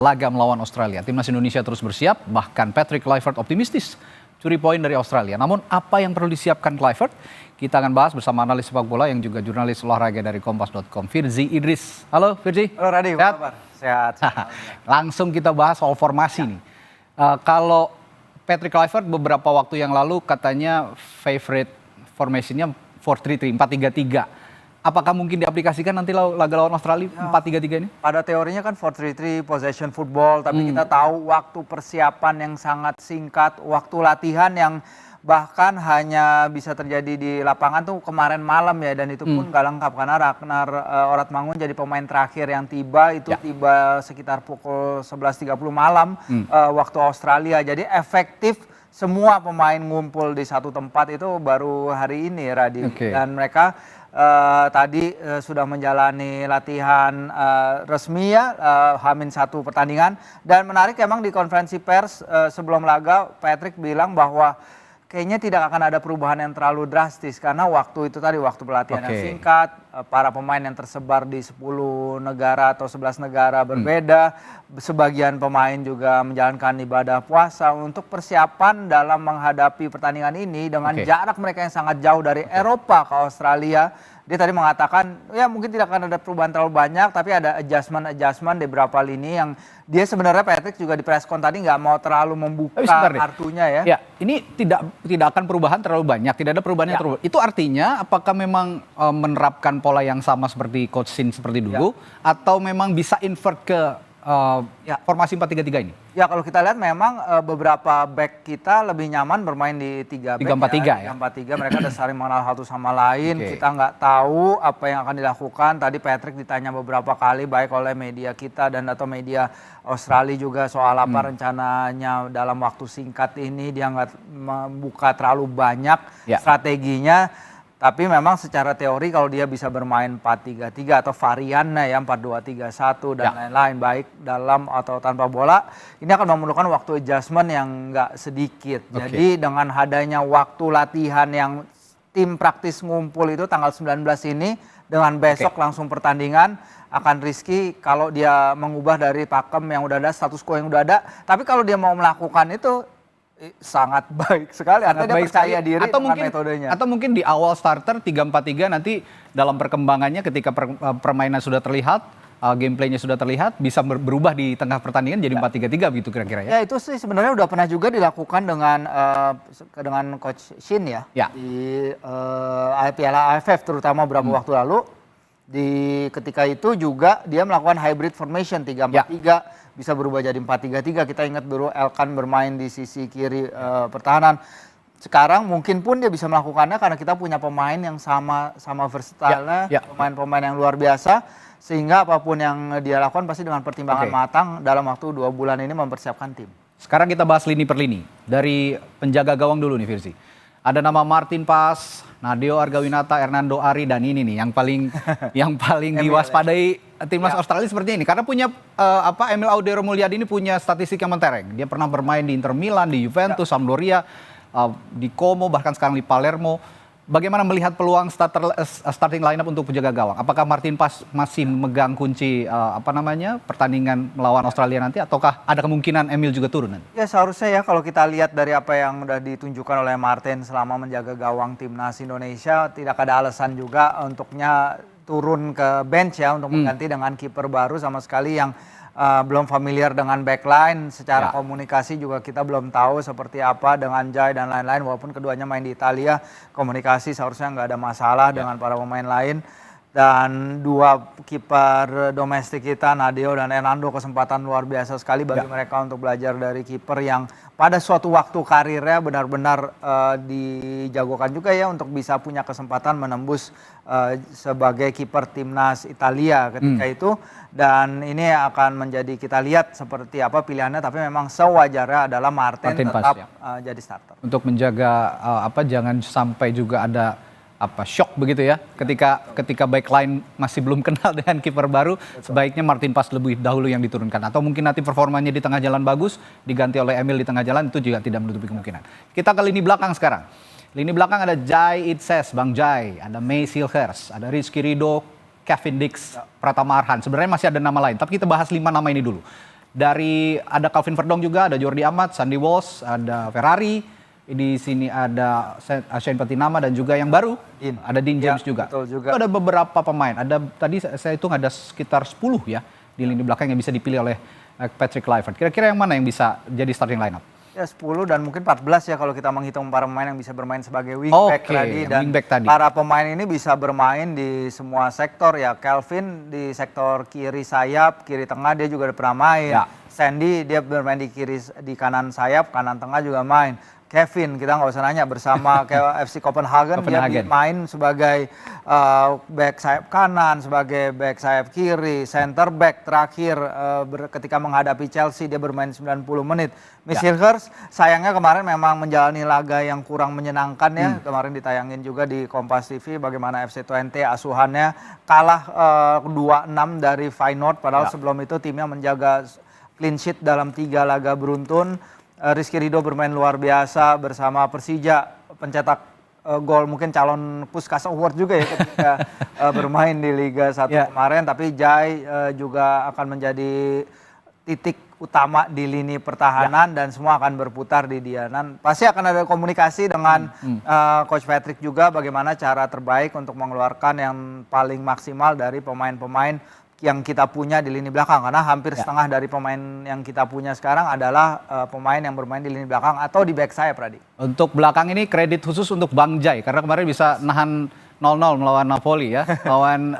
Laga melawan Australia, timnas Indonesia terus bersiap, bahkan Patrick Kluivert optimistis curi poin dari Australia. Namun apa yang perlu disiapkan Kluivert? Kita akan bahas bersama analis sepak bola yang juga jurnalis olahraga dari Kompas.com, Firzi Idris. Halo Firzi. Halo Radi, apa kabar? Sehat. Langsung kita bahas soal formasi nih. Kalau Patrick Kluivert beberapa waktu yang lalu katanya favorite formation-nya 4-3-3, 4-3-3. Apakah mungkin diaplikasikan nanti laga lawan Australia 4-3-3 ini? Pada teorinya kan 4-3-3 possession football, tapi kita tahu waktu persiapan yang sangat singkat, waktu latihan yang bahkan hanya bisa terjadi di lapangan tuh kemarin malam ya, dan itu pun gak lengkap karena Ragnar Oratmangun jadi pemain terakhir yang tiba tiba sekitar pukul 11.30 malam waktu Australia. Jadi efektif semua pemain ngumpul di satu tempat itu baru hari ini, Radi. Dan mereka tadi sudah menjalani latihan resmi ya, H-1 pertandingan. Dan menarik emang di konferensi pers sebelum laga Patrick bilang bahwa kayaknya tidak akan ada perubahan yang terlalu drastis karena waktu itu tadi waktu pelatihan yang singkat, para pemain yang tersebar di 10 negara atau 11 negara berbeda, sebagian pemain juga menjalankan ibadah puasa untuk persiapan dalam menghadapi pertandingan ini dengan jarak mereka yang sangat jauh dari Eropa ke Australia. Dia tadi mengatakan ya mungkin tidak akan ada perubahan terlalu banyak, tapi ada adjustment di beberapa lini yang dia sebenarnya Patrick juga di preskon tadi nggak mau terlalu membuka kartunya ya. Ya, ini tidak akan perubahan terlalu banyak, tidak ada perubahan yang terlalu. Itu artinya apakah memang menerapkan pola yang sama seperti Coach Shin seperti dulu, atau memang bisa invert ke formasi 4-3-3 ini? Ya kalau kita lihat memang beberapa back kita lebih nyaman bermain di 3-4-3 ya. 3-4-3 mereka udah saling mengenal satu sama lain. Kita nggak tahu apa yang akan dilakukan. Tadi Patrick ditanya beberapa kali baik oleh media kita dan atau media Australia juga soal apa rencananya dalam waktu singkat ini. Dia nggak membuka terlalu banyak strateginya. Tapi memang secara teori kalau dia bisa bermain 4-3-3 atau variannya ya 4-2-3-1 dan lain-lain baik dalam atau tanpa bola, ini akan memerlukan waktu adjustment yang nggak sedikit. Jadi dengan adanya waktu latihan yang tim praktis ngumpul itu tanggal 19 ini dengan besok langsung pertandingan, akan risky kalau dia mengubah dari pakem yang udah ada, status quo yang udah ada. Tapi kalau dia mau melakukan itu sangat baik sekali, artinya dia percaya diri atau dengan mungkin, metodenya. Atau mungkin di awal starter 3-4-3 nanti dalam perkembangannya ketika permainan sudah terlihat, gameplaynya sudah terlihat, bisa berubah di tengah pertandingan jadi 4-3-3 gitu kira-kira ya? Ya itu sih sebenarnya udah pernah juga dilakukan dengan Coach Shin ya. Di Piala AFF terutama beberapa waktu lalu. Ketika itu juga dia melakukan hybrid formation 3-4-3. Bisa berubah jadi 4-3-3. Kita ingat dulu Elkan bermain di sisi kiri pertahanan. Sekarang mungkin pun dia bisa melakukannya karena kita punya pemain yang sama versatile, pemain-pemain yang luar biasa, sehingga apapun yang dia lakukan pasti dengan pertimbangan matang dalam waktu 2 bulan ini mempersiapkan tim. Sekarang kita bahas lini per lini. Dari penjaga gawang dulu nih Firzi. Ada nama Martin Pas, Nadeo Argawinata, Hernando Ari, dan ini nih yang paling diwaspadai timnas Australia seperti ini. Karena punya Emil Audero Mulyadi ini punya statistik yang mentereng. Dia pernah bermain di Inter Milan, di Juventus, Sampdoria, di Como, bahkan sekarang di Palermo. Bagaimana melihat peluang starting lineup untuk penjaga gawang? Apakah Martin Pas masih memegang kunci pertandingan melawan Australia nanti, ataukah ada kemungkinan Emil juga turun nanti? Ya seharusnya ya kalau kita lihat dari apa yang sudah ditunjukkan oleh Martin selama menjaga gawang timnas Indonesia, tidak ada alasan juga untuknya turun ke bench ya untuk mengganti dengan kiper baru sama sekali yang belum familiar dengan backline, secara komunikasi juga kita belum tahu seperti apa dengan Jai dan lain-lain, walaupun keduanya main di Italia, komunikasi seharusnya nggak ada masalah dengan para pemain lain. Dan 2 kiper domestik kita, Nadeo dan Hernando, kesempatan luar biasa sekali bagi mereka untuk belajar dari kiper yang pada suatu waktu karirnya benar-benar dijagokan juga ya untuk bisa punya kesempatan menembus sebagai kiper timnas Italia ketika itu. Dan ini akan menjadi kita lihat seperti apa pilihannya, tapi memang sewajarnya adalah Martin tetap jadi starter. Untuk menjaga jangan sampai juga ada shock begitu ya ketika backline masih belum kenal dengan kiper baru. Sebaiknya Martin Pas lebih dahulu yang diturunkan, atau mungkin nanti performanya di tengah jalan bagus diganti oleh Emil di tengah jalan, itu juga tidak menutupi kemungkinan. Kita ke lini belakang sekarang. Lini belakang ada Jai Itses, Bang Jai, ada May Silhers, ada Rizky Ridho, Kevin Dix, Pratama Arhan. Sebenarnya masih ada nama lain, tapi kita bahas 5 nama ini dulu. Dari ada Calvin Verdong juga, ada Jordi Amat, Sandy Walsh, ada Ferrari. Di sini ada Shane Patinama dan juga yang baru ada Dean James juga. Betul juga. Itu ada beberapa pemain. Ada tadi saya hitung ada sekitar 10 ya di lini belakang yang bisa dipilih oleh Patrick Kluivert. Kira-kira yang mana yang bisa jadi starting lineup? Ya 10 dan mungkin 14 ya kalau kita menghitung para pemain yang bisa bermain sebagai wingback tadi. Dan wingback tadi. para pemain ini bisa bermain di semua sektor ya. Calvin di sektor kiri sayap, kiri tengah dia juga udah pernah main. Ya. Sandy dia bermain di kanan sayap, kanan tengah juga main. Kevin kita nggak usah nanya bersama FC Copenhagen dia main sebagai back sayap kanan, sebagai back sayap kiri, center back terakhir ketika menghadapi Chelsea dia bermain 90 menit. Hilgers sayangnya kemarin memang menjalani laga yang kurang menyenangkan ya. Kemarin ditayangin juga di Kompas TV bagaimana FC Twente asuhannya kalah 2-6 dari Feyenoord padahal sebelum itu timnya menjaga clean sheet dalam 3 laga beruntun. Rizky Ridho bermain luar biasa bersama Persija, pencetak gol mungkin calon Puskas Award juga ya ketika bermain di Liga 1 kemarin. Tapi Jai juga akan menjadi titik utama di lini pertahanan dan semua akan berputar di dia. Dan pasti akan ada komunikasi dengan Coach Patrick juga bagaimana cara terbaik untuk mengeluarkan yang paling maksimal dari pemain-pemain yang kita punya di lini belakang, karena hampir setengah dari pemain yang kita punya sekarang adalah pemain yang bermain di lini belakang atau di back sayap, Pradi. Untuk belakang ini kredit khusus untuk Bang Jai karena kemarin bisa nahan 0-0 melawan Napoli ya, lawan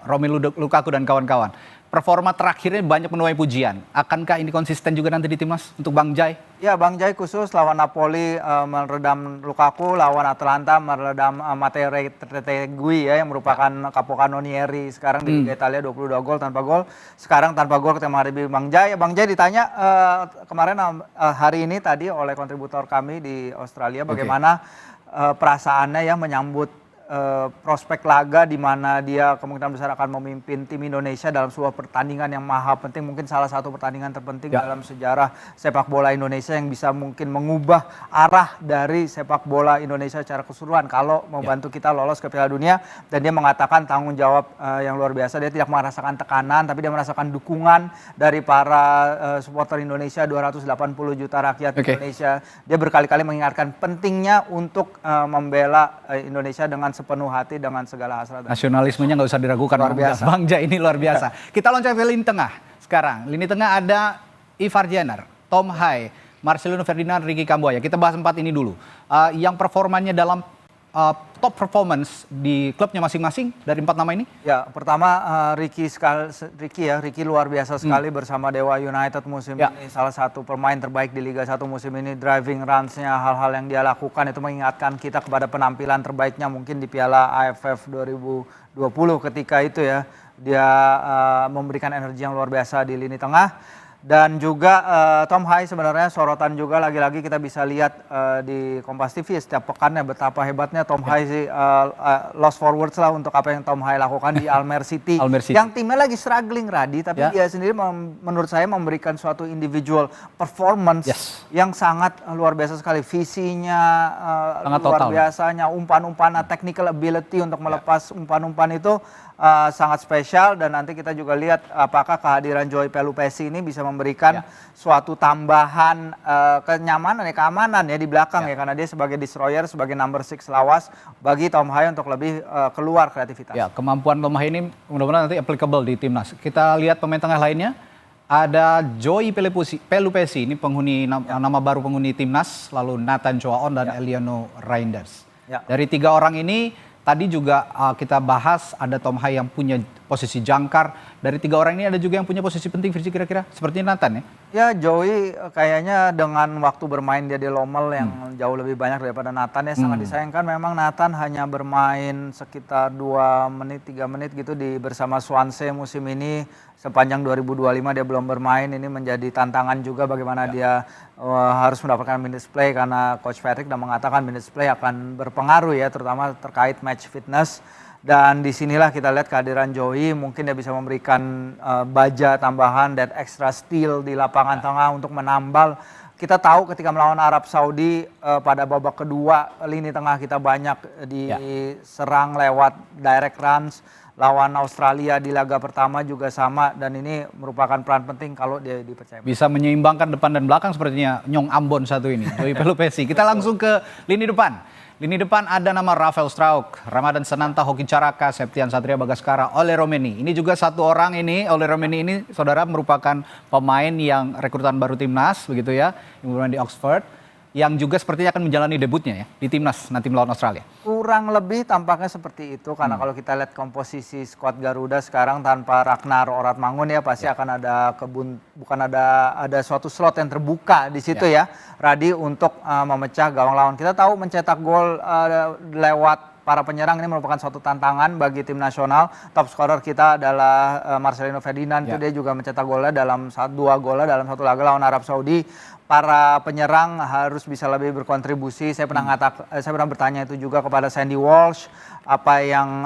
Romelu Lukaku dan kawan-kawan. Performa terakhirnya banyak menuai pujian. Akankah ini konsisten juga nanti di timnas untuk Bang Jai? Ya, Bang Jai khusus lawan Napoli meredam Lukaku, lawan Atalanta meredam Matteo Retegui ya yang merupakan Capocannonieri sekarang di Liga Italia 22 gol tanpa gol. Sekarang tanpa gol ketika menghadapi Bang Jai. Bang Jai ditanya kemarin hari ini tadi oleh kontributor kami di Australia bagaimana perasaannya ya menyambut prospek laga di mana dia kemungkinan besar akan memimpin tim Indonesia dalam sebuah pertandingan yang maha penting, mungkin salah satu pertandingan terpenting dalam sejarah sepak bola Indonesia yang bisa mungkin mengubah arah dari sepak bola Indonesia secara keseluruhan kalau membantu kita lolos ke Piala Dunia. Dan dia mengatakan tanggung jawab yang luar biasa, dia tidak merasakan tekanan tapi dia merasakan dukungan dari para supporter Indonesia, 280 juta rakyat Indonesia. Dia berkali-kali mengingatkan pentingnya untuk membela Indonesia dengan sepenuh hati dengan segala hasrat. Nasionalismenya nggak usah diragukan. Luar biasa. Bang Jai ini luar biasa. Kita loncat ke lini tengah sekarang. Lini tengah ada Ivar Jenner, Tom Hai, Marcelino Ferdinand, Ricky Kambuaya. Kita bahas 4 ini dulu. Yang performanya dalam top performance di klubnya masing-masing dari 4 nama ini? Ya, pertama Ricky luar biasa sekali bersama Dewa United musim ini. Salah satu pemain terbaik di Liga 1 musim ini. Driving runs-nya, hal-hal yang dia lakukan itu mengingatkan kita kepada penampilan terbaiknya mungkin di Piala AFF 2020 ketika itu ya. Dia memberikan energi yang luar biasa di lini tengah. Dan juga Tom Hai sebenarnya sorotan juga lagi-lagi kita bisa lihat di Kompas TV setiap pekannya betapa hebatnya Tom Hai sih, lost for words lah untuk apa yang Tom Hai lakukan di Almere City. Yang timnya lagi struggling Radi, tapi dia sendiri menurut saya memberikan suatu individual performance yang sangat luar biasa sekali. Visinya luar biasanya, umpan-umpan, technical ability untuk melepas umpan-umpan itu sangat spesial. Dan nanti kita juga lihat apakah kehadiran Joey Pelupesi ini bisa memberikan suatu tambahan keamanan ya di belakang ya, karena dia sebagai destroyer, sebagai number 6 lawas bagi Tom Hai untuk lebih keluar kreativitas. Ya, kemampuan Tom Hai ini mudah-mudahan nanti applicable di timnas. Kita lihat pemain tengah lainnya. Ada Joey Pelupesi, ini penghuni nama baru penghuni timnas, lalu Nathan Choaon dan Eliano Reinders. Dari 3 orang ini tadi juga kita bahas ada Tom Hai yang punya posisi jangkar. Dari 3 orang ini ada juga yang punya posisi penting, Virsi, kira-kira seperti Nathan ya? Ya, Joey kayaknya dengan waktu bermain dia di Lommel yang jauh lebih banyak daripada Nathan ya. Sangat disayangkan memang Nathan hanya bermain sekitar 2 menit, 3 menit gitu bersama Swansea musim ini. Sepanjang 2025 dia belum bermain. Ini menjadi tantangan juga bagaimana dia harus mendapatkan minutes play, karena Coach Patrick sudah mengatakan minutes play akan berpengaruh ya, terutama terkait match fitness. Dan disinilah kita lihat kehadiran Joey, mungkin dia bisa memberikan baja tambahan, that extra steal di lapangan tengah untuk menambal. Kita tahu ketika melawan Arab Saudi pada babak kedua, lini tengah kita banyak diserang lewat direct runs. lawan Australia di laga pertama juga sama, dan ini merupakan peran penting kalau dia dipercaya. Bisa menyeimbangkan depan dan belakang sepertinya Nyong Ambon satu ini, Joey Pelupesi. Kita langsung ke lini depan. Lini depan ada nama Rafael Struijk, Ramadan Sananta, Hoki Caraka, Septian Satria Bagaskara, Ole Romeni. Ini juga satu orang ini, Ole Romeni ini saudara merupakan pemain yang rekrutan baru timnas begitu ya, yang bermain di Oxford, yang juga sepertinya akan menjalani debutnya ya di timnas nanti melawan Australia. Kurang lebih tampaknya seperti itu, karena kalau kita lihat komposisi skuad Garuda sekarang tanpa Ragnar Oratmangun ya pasti akan ada ada suatu slot yang terbuka di situ ya, Radi, untuk memecah gawang lawan. Kita tahu mencetak gol lewat para penyerang ini merupakan suatu tantangan bagi tim nasional. Top scorer kita adalah Marcelino Ferdinand, itu dia juga mencetak golnya dalam 2 golnya dalam satu laga lawan Arab Saudi. Para penyerang harus bisa lebih berkontribusi. Saya pernah bertanya itu juga kepada Sandy Walsh, apa yang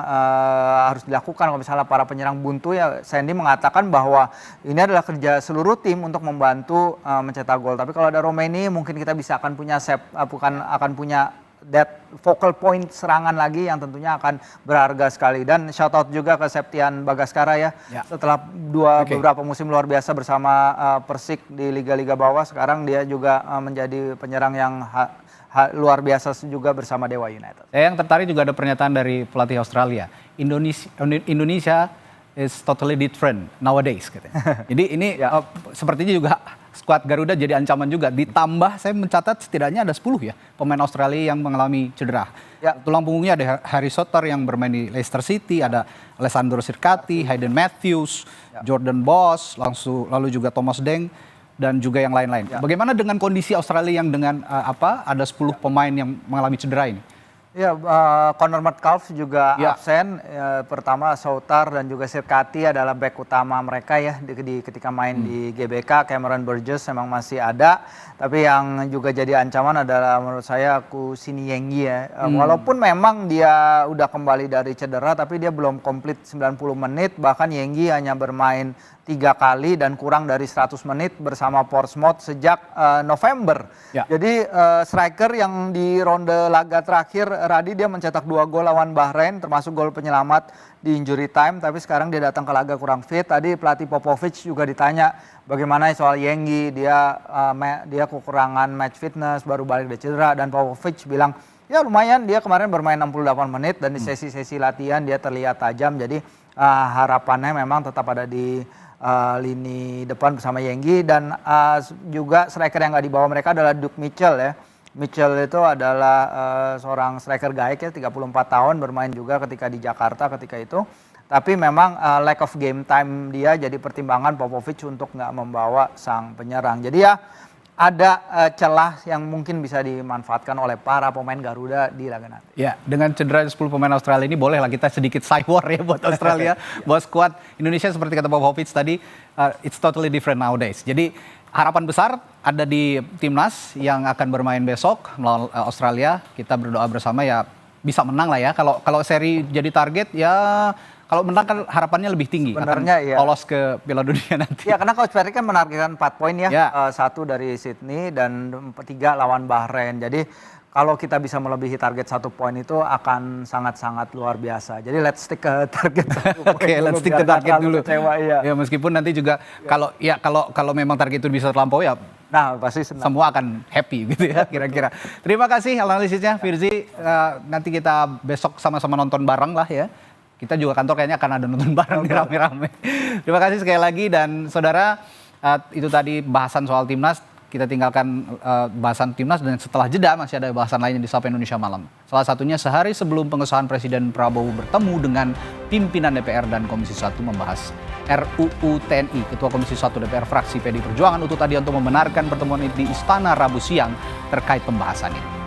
harus dilakukan kalau misalnya para penyerang buntu ya. Sandy mengatakan bahwa ini adalah kerja seluruh tim untuk membantu mencetak gol. Tapi kalau ada Romeni mungkin kita bisa akan punya that focal point serangan lagi yang tentunya akan berharga sekali. Dan shout out juga ke Septian Bagaskara ya. Setelah beberapa musim luar biasa bersama Persik di liga-liga bawah, sekarang dia juga menjadi penyerang yang luar biasa juga bersama Dewa United. Saya yang tertarik juga ada pernyataan dari pelatih Australia. Indonesia is totally different nowadays katanya. Jadi ini sepertinya juga skuad Garuda jadi ancaman juga. Ditambah saya mencatat setidaknya ada 10 ya pemain Australia yang mengalami cedera. Tulang punggungnya ada Harry Soter yang bermain di Leicester City, ada Alessandro Sirkati, Hayden Matthews, Jordan Boss, lalu juga Thomas Deng dan juga yang lain-lain. Bagaimana dengan kondisi Australia yang dengan ada 10 pemain yang mengalami cedera ini? Ya, Connor Metcalf juga absen. Pertama Soutar dan juga Sirkati adalah back utama mereka ya ketika main di GBK. Cameron Burgess memang masih ada, tapi yang juga jadi ancaman adalah menurut saya Kusini Yengi ya. Walaupun memang dia udah kembali dari cedera, tapi dia belum komplit 90 menit. Bahkan Yengi hanya bermain 3 kali dan kurang dari 100 menit bersama Portsmouth sejak November. Jadi striker yang di ronde laga terakhir, Radi, dia mencetak 2 gol lawan Bahrain, termasuk gol penyelamat di injury time, tapi sekarang dia datang ke laga kurang fit. Tadi pelatih Popovic juga ditanya bagaimana soal Yengi, dia kekurangan match fitness, baru balik dari cedera, dan Popovic bilang ya lumayan, dia kemarin bermain 68 menit dan di sesi-sesi latihan dia terlihat tajam. Jadi harapannya memang tetap ada di lini depan bersama Yengi, dan juga striker yang nggak dibawa mereka adalah Duke Mitchell ya. Mitchell itu adalah seorang striker gaek ya, 34 tahun, bermain juga ketika di Jakarta ketika itu. Tapi memang lack of game time dia jadi pertimbangan Popovic untuk nggak membawa sang penyerang. Jadi ya ada celah yang mungkin bisa dimanfaatkan oleh para pemain Garuda di laga nanti. Ya, dengan cedera 10 pemain Australia ini bolehlah kita sedikit cyber ya buat Australia, buat skuad Indonesia seperti kata Popovic tadi, it's totally different nowadays. Jadi harapan besar ada di timnas yang akan bermain besok melawan Australia. Kita berdoa bersama ya bisa menang lah ya. Kalau seri jadi target ya, kalau menang kan harapannya lebih tinggi. Sebenarnya ya. Lolos ke Piala Dunia nanti. Ya, karena Coach Ferry kan menargetkan 4 poin ya. 1 dari Sydney dan 3 lawan Bahrain. Jadi kalau kita bisa melebihi target 1 poin itu akan sangat-sangat luar biasa. Jadi let's stick ke target 1 poin. Oke, let's stick ke target dulu. Kecewa, ya meskipun nanti juga kalau memang target itu bisa terlampau ya, nah pasti semua akan happy gitu ya kira-kira. Terima kasih analisisnya Firzi. Nanti kita besok sama-sama nonton bareng lah ya. Kita juga kantor kayaknya akan ada nonton bareng nih rame-rame. Terima kasih sekali lagi, dan saudara, itu tadi bahasan soal timnas. Kita tinggalkan bahasan timnas, dan setelah jeda masih ada bahasan lainnya di Sapa Indonesia Malam. Salah satunya sehari sebelum pengesahan Presiden Prabowo bertemu dengan pimpinan DPR dan Komisi 1 membahas RUU TNI. Ketua Komisi 1 DPR fraksi PDI Perjuangan Utut Adianto membenarkan pertemuan di Istana Rabu siang terkait pembahasan ini.